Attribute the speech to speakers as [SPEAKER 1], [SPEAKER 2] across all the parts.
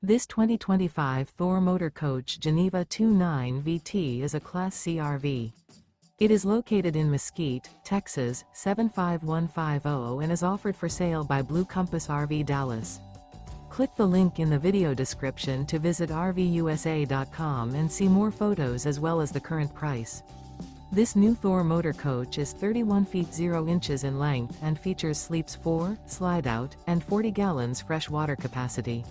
[SPEAKER 1] This 2025 Thor Motor Coach Geneva 29 VT is a Class C RV. It is located in Mesquite, Texas, 75150 and is offered for sale by Blue Compass RV Dallas. Click the link in the video description to visit RVUSA.com and see more photos as well as the current price. This new Thor Motor Coach is 31 feet 0 inches in length and features sleeps 4, Slideout, and 40 gallons fresh water capacity.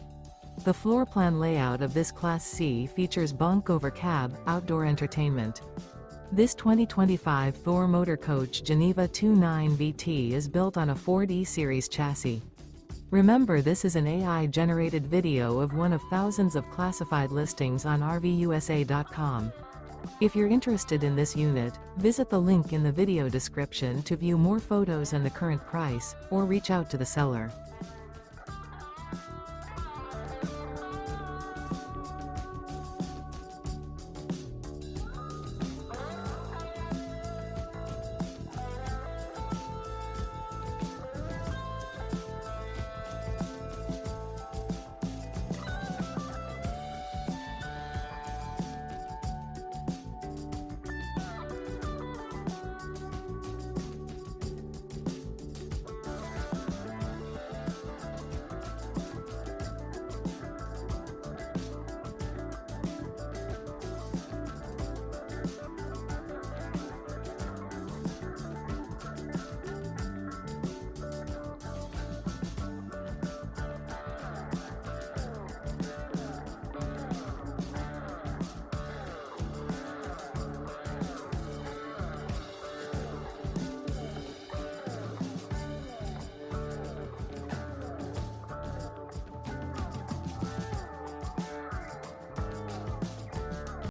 [SPEAKER 1] The floor plan layout of this Class C features bunk over cab, outdoor entertainment. This 2025 Thor Motor Coach Geneva 29 VT is built on a Ford E-Series chassis. Remember, this is an AI-generated video of one of thousands of classified listings on RVUSA.com. If you're interested in this unit, visit the link in the video description to view more photos and the current price, or reach out to the seller.